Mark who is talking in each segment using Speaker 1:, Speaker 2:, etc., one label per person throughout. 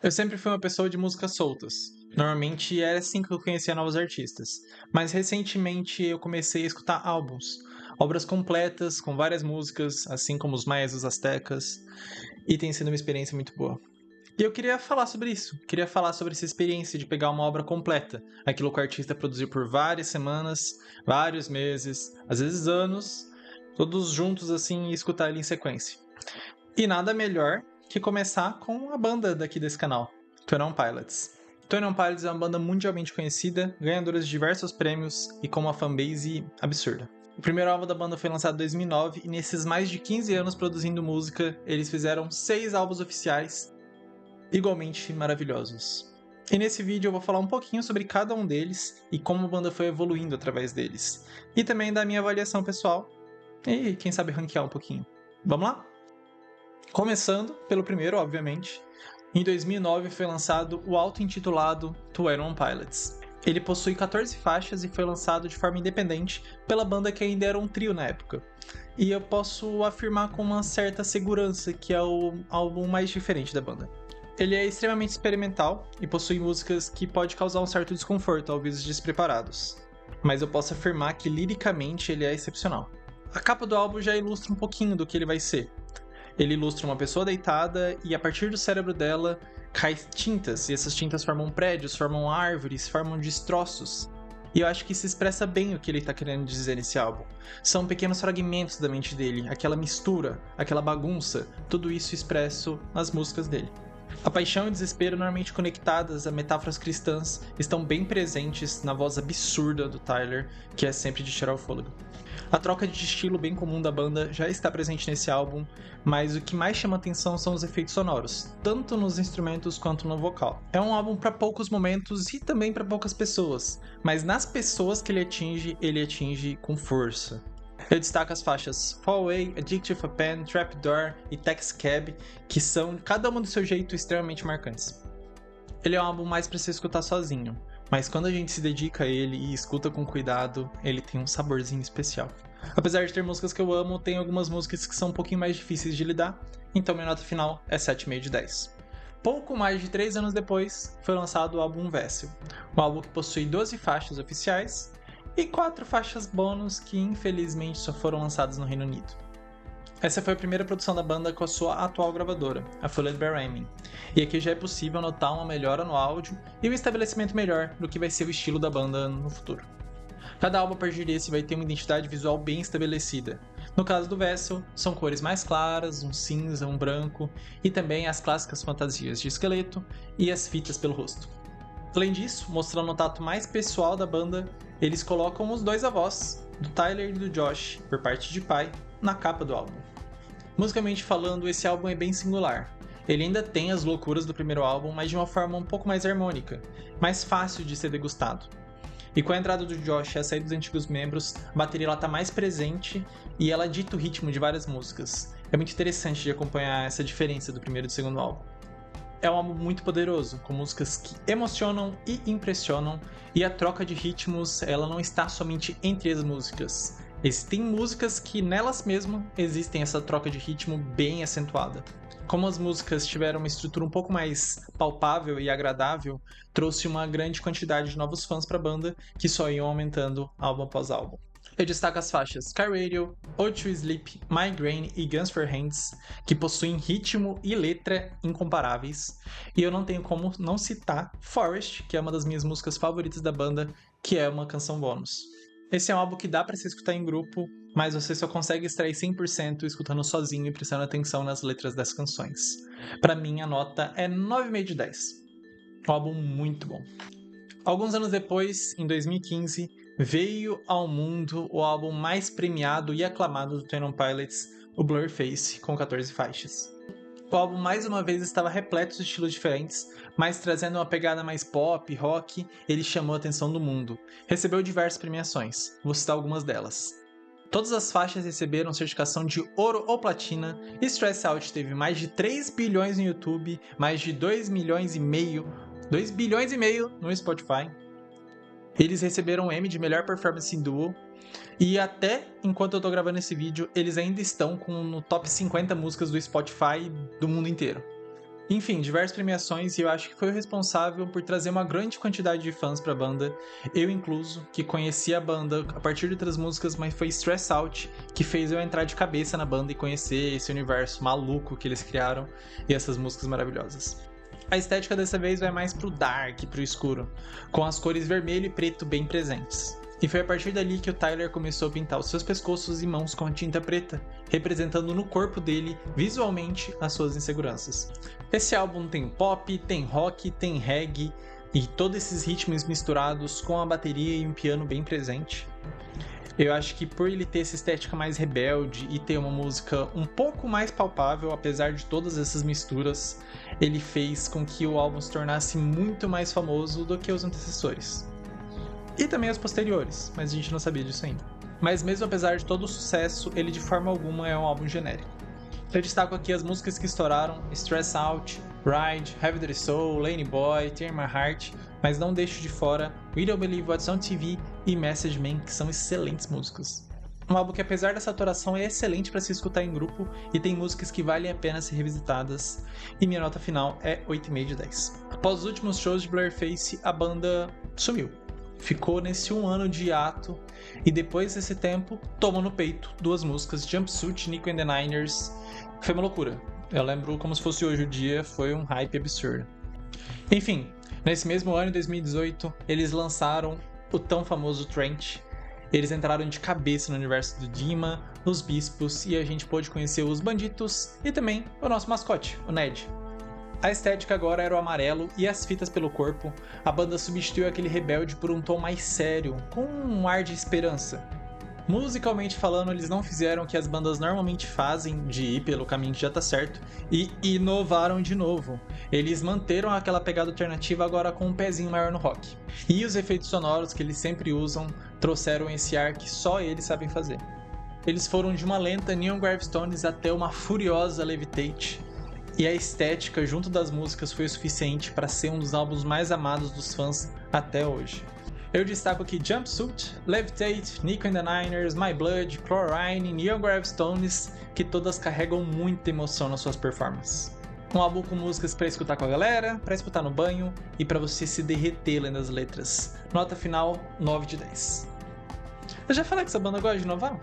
Speaker 1: Eu sempre fui uma pessoa de músicas soltas. Normalmente era assim que eu conhecia novos artistas. Mas recentemente eu comecei a escutar álbuns, obras completas com várias músicas, assim como os maias e os astecas, e tem sido uma experiência muito boa. E eu queria falar sobre isso, queria falar sobre essa experiência de pegar uma obra completa, aquilo que o artista produziu por várias semanas, vários meses, às vezes anos, todos juntos assim e escutar ele em sequência. E nada melhor que começar com a banda daqui desse canal, 21 Pilots. 21 Pilots é uma banda mundialmente conhecida, ganhadora de diversos prêmios e com uma fanbase absurda. O primeiro álbum da banda foi lançado em 2009 e nesses mais de 15 anos produzindo música, eles fizeram 6 álbuns oficiais igualmente maravilhosos. E nesse vídeo eu vou falar um pouquinho sobre cada um deles e como a banda foi evoluindo através deles. E também da minha avaliação pessoal e quem sabe ranquear um pouquinho. Vamos lá? Começando pelo primeiro, obviamente. Em 2009 foi lançado o auto-intitulado 21 Pilots. Ele possui 14 faixas e foi lançado de forma independente pela banda que ainda era um trio na época. E eu posso afirmar com uma certa segurança que é o álbum mais diferente da banda. Ele é extremamente experimental e possui músicas que pode causar um certo desconforto a ouvidos despreparados. Mas eu posso afirmar que liricamente ele é excepcional. A capa do álbum já ilustra um pouquinho do que ele vai ser. Ele ilustra uma pessoa deitada e a partir do cérebro dela cai tintas, e essas tintas formam prédios, formam árvores, formam destroços. E eu acho que isso expressa bem o que ele está querendo dizer nesse álbum. São pequenos fragmentos da mente dele, aquela mistura, aquela bagunça, tudo isso expresso nas músicas dele. A paixão e o desespero, normalmente conectadas a metáforas cristãs, estão bem presentes na voz absurda do Tyler, que é sempre de tirar o fôlego. A troca de estilo bem comum da banda já está presente nesse álbum, mas o que mais chama atenção são os efeitos sonoros, tanto nos instrumentos quanto no vocal. É um álbum para poucos momentos e também para poucas pessoas, mas nas pessoas que ele atinge com força. Eu destaco as faixas Fall Away, Addictive of Pen, Trapdoor e Taxi Cab, que são, cada uma do seu jeito, extremamente marcantes. Ele é um álbum mais para se escutar sozinho, mas quando a gente se dedica a ele e escuta com cuidado, ele tem um saborzinho especial. Apesar de ter músicas que eu amo, tem algumas músicas que são um pouquinho mais difíceis de lidar, então minha nota final é 7,5 de 10. Pouco mais de 3 anos depois, foi lançado o álbum Vessel, um álbum que possui 12 faixas oficiais e 4 faixas bônus que infelizmente só foram lançadas no Reino Unido. Essa foi a primeira produção da banda com a sua atual gravadora, a Fuller Ramin, e aqui já é possível notar uma melhora no áudio e um estabelecimento melhor do que vai ser o estilo da banda no futuro. Cada álbum a partir desse vai ter uma identidade visual bem estabelecida. No caso do Vessel, são cores mais claras, um cinza, um branco, e também as clássicas fantasias de esqueleto e as fitas pelo rosto. Além disso, mostrando o tato mais pessoal da banda, eles colocam os dois avós, do Tyler e do Josh, por parte de pai, na capa do álbum. Musicalmente falando, esse álbum é bem singular. Ele ainda tem as loucuras do primeiro álbum, mas de uma forma um pouco mais harmônica, mais fácil de ser degustado. E com a entrada do Josh e a saída dos antigos membros, a bateria está mais presente e ela dita o ritmo de várias músicas. É muito interessante de acompanhar essa diferença do primeiro e do segundo álbum. É um álbum muito poderoso, com músicas que emocionam e impressionam, e a troca de ritmos ela não está somente entre as músicas. Existem músicas que nelas mesmas existem essa troca de ritmo bem acentuada. Como as músicas tiveram uma estrutura um pouco mais palpável e agradável, trouxe uma grande quantidade de novos fãs para a banda que só iam aumentando álbum após álbum. Eu destaco as faixas Car Radio, Ode to Sleep, Migraine e Guns for Hands, que possuem ritmo e letra incomparáveis. E eu não tenho como não citar Forest, que é uma das minhas músicas favoritas da banda, que é uma canção bônus. Esse é um álbum que dá para se escutar em grupo, mas você só consegue extrair 100% escutando sozinho e prestando atenção nas letras das canções. Para mim, a nota é 9,5 de 10. Um álbum muito bom. Alguns anos depois, em 2015, veio ao mundo o álbum mais premiado e aclamado do 21 Pilots, o Blurface, com 14 faixas. O álbum mais uma vez estava repleto de estilos diferentes, mas trazendo uma pegada mais pop, rock, ele chamou a atenção do mundo. Recebeu diversas premiações, vou citar algumas delas. Todas as faixas receberam certificação de ouro ou platina, e Stress Out teve mais de 3 bilhões no YouTube, mais de 2 bilhões e meio no Spotify. Eles receberam o Emmy de melhor performance em duo, e até enquanto eu tô gravando esse vídeo, eles ainda estão no top 50 músicas do Spotify do mundo inteiro. Enfim, diversas premiações e eu acho que foi o responsável por trazer uma grande quantidade de fãs pra banda, eu incluso, que conheci a banda a partir de outras músicas, mas foi Stress Out que fez eu entrar de cabeça na banda e conhecer esse universo maluco que eles criaram e essas músicas maravilhosas. A estética dessa vez vai mais pro dark, pro escuro, com as cores vermelho e preto bem presentes. E foi a partir dali que o Tyler começou a pintar os seus pescoços e mãos com a tinta preta, representando no corpo dele, visualmente, as suas inseguranças. Esse álbum tem pop, tem rock, tem reggae e todos esses ritmos misturados com a bateria e um piano bem presente. Eu acho que por ele ter essa estética mais rebelde e ter uma música um pouco mais palpável, apesar de todas essas misturas, ele fez com que o álbum se tornasse muito mais famoso do que os antecessores. E também os posteriores, mas a gente não sabia disso ainda. Mas mesmo apesar de todo o sucesso, ele de forma alguma é um álbum genérico. Eu destaco aqui as músicas que estouraram: Stress Out, Ride, Heavy Dirty Soul, Laney Boy, Tear My Heart, mas não deixo de fora We Don't Believe What's on TV e Message Man, que são excelentes músicas. Um álbum que, apesar da saturação, é excelente para se escutar em grupo e tem músicas que valem a pena ser revisitadas, e minha nota final é 8,5 de 10. Após os últimos shows de Blurface, a banda sumiu. Ficou nesse 1 ano de hiato e depois desse tempo tomou no peito 2 músicas, Jumpsuit e Nico and the Niners. Foi uma loucura. Eu lembro como se fosse hoje o dia, foi um hype absurdo. Enfim, nesse mesmo ano, em 2018, eles lançaram o tão famoso Trent. Eles entraram de cabeça no universo do Dima, os Bispos, e a gente pôde conhecer os Banditos e também o nosso mascote, o Ned. A estética agora era o amarelo e as fitas pelo corpo. A banda substituiu aquele rebelde por um tom mais sério, com um ar de esperança. Musicalmente falando, eles não fizeram o que as bandas normalmente fazem, de ir pelo caminho que já tá certo, e inovaram de novo. Eles manteram aquela pegada alternativa agora com um pezinho maior no rock. E os efeitos sonoros que eles sempre usam trouxeram esse ar que só eles sabem fazer. Eles foram de uma lenta Neon Gravestones até uma furiosa Levitate, e a estética junto das músicas foi o suficiente para ser um dos álbuns mais amados dos fãs até hoje. Eu destaco aqui Jumpsuit, Levitate, Nico and the Niners, My Blood, Chlorine e Neon Gravestones, que todas carregam muita emoção nas suas performances. Um álbum com músicas para escutar com a galera, para escutar no banho e para você se derreter lendo as letras. Nota final, 9 de 10. Eu já falei que essa banda gosta de inovar?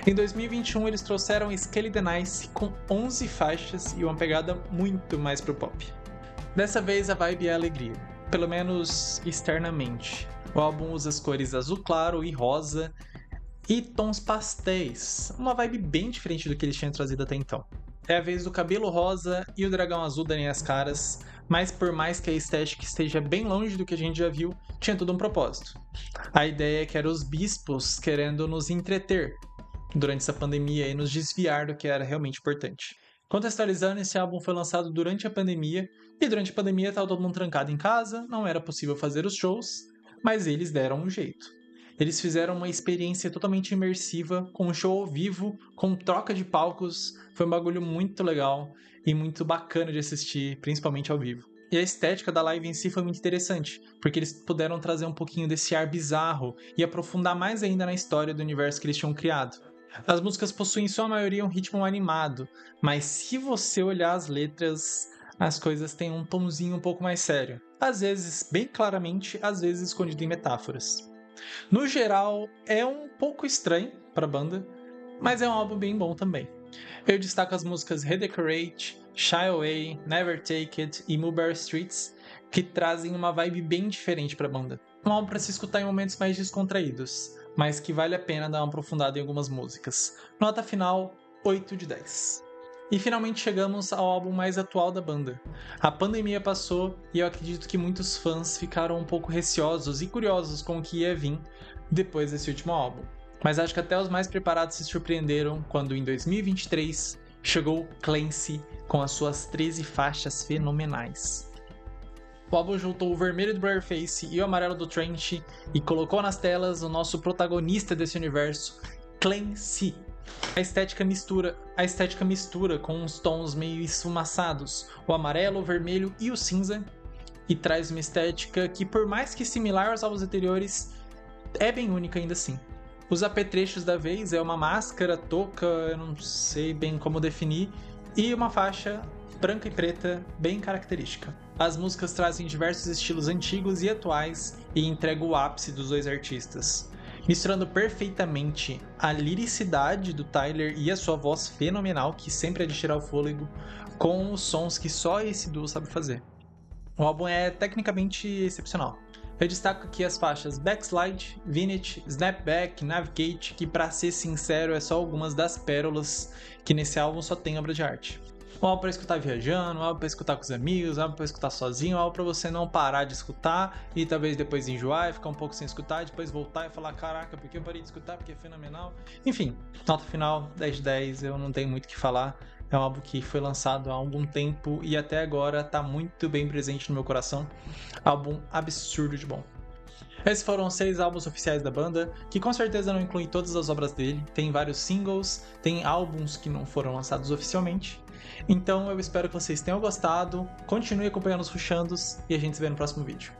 Speaker 1: Em 2021 eles trouxeram Skelly the Nice com 11 faixas e uma pegada muito mais pro pop. Dessa vez a vibe é alegria, pelo menos externamente. O álbum usa as cores azul claro e rosa e tons pastéis, uma vibe bem diferente do que eles tinham trazido até então. É a vez do cabelo rosa e o dragão azul darem as caras, mas por mais que a estética esteja bem longe do que a gente já viu, tinha tudo um propósito. A ideia é que era os bispos querendo nos entreter durante essa pandemia e nos desviar do que era realmente importante. Contextualizando, esse álbum foi lançado durante a pandemia, e durante a pandemia estava todo mundo trancado em casa, não era possível fazer os shows, mas eles deram um jeito. Eles fizeram uma experiência totalmente imersiva, com um show ao vivo, com troca de palcos, foi um bagulho muito legal e muito bacana de assistir, principalmente ao vivo. E a estética da live em si foi muito interessante, porque eles puderam trazer um pouquinho desse ar bizarro e aprofundar mais ainda na história do universo que eles tinham criado. As músicas possuem em sua maioria um ritmo animado, mas se você olhar as letras, as coisas têm um tomzinho um pouco mais sério. Às vezes bem claramente, às vezes escondido em metáforas. No geral, é um pouco estranho para a banda, mas é um álbum bem bom também. Eu destaco as músicas Redecorate, Shy Away, Never Take It e Mulberry Streets, que trazem uma vibe bem diferente para a banda. Um álbum para se escutar em momentos mais descontraídos, mas que vale a pena dar uma aprofundada em algumas músicas. Nota final, 8 de 10. E finalmente chegamos ao álbum mais atual da banda. A pandemia passou e eu acredito que muitos fãs ficaram um pouco receosos e curiosos com o que ia vir depois desse último álbum. Mas acho que até os mais preparados se surpreenderam quando em 2023 chegou Clancy com as suas 13 faixas fenomenais. O álbum juntou o vermelho do Blurface e o amarelo do Trent e colocou nas telas o nosso protagonista desse universo, Clancy. A estética mistura com uns tons meio esfumaçados, o amarelo, o vermelho e o cinza, e traz uma estética que, por mais que similar aos álbuns anteriores, é bem única ainda assim. Os apetrechos da vez é uma máscara, touca, eu não sei bem como definir, e uma faixa branca e preta, bem característica. As músicas trazem diversos estilos antigos e atuais e entregam o ápice dos dois artistas, misturando perfeitamente a liricidade do Tyler e a sua voz fenomenal, que sempre é de tirar o fôlego, com os sons que só esse duo sabe fazer. O álbum é tecnicamente excepcional. Eu destaco aqui as faixas Backslide, Vintage, Snapback, Navigate, que pra ser sincero é só algumas das pérolas que nesse álbum só tem obra de arte. Um álbum pra escutar viajando, um álbum pra escutar com os amigos, um álbum pra escutar sozinho, um álbum pra você não parar de escutar e talvez depois enjoar e ficar um pouco sem escutar, e depois voltar e falar, caraca, por que eu parei de escutar? Porque é fenomenal. Enfim, nota final, 10 de 10, eu não tenho muito o que falar. É um álbum que foi lançado há algum tempo e até agora tá muito bem presente no meu coração. Álbum absurdo de bom. Esses foram os 6 álbuns oficiais da banda, que com certeza não incluem todas as obras dele, tem vários singles, tem álbuns que não foram lançados oficialmente. Então eu espero que vocês tenham gostado, continue acompanhando os Rushandos e a gente se vê no próximo vídeo.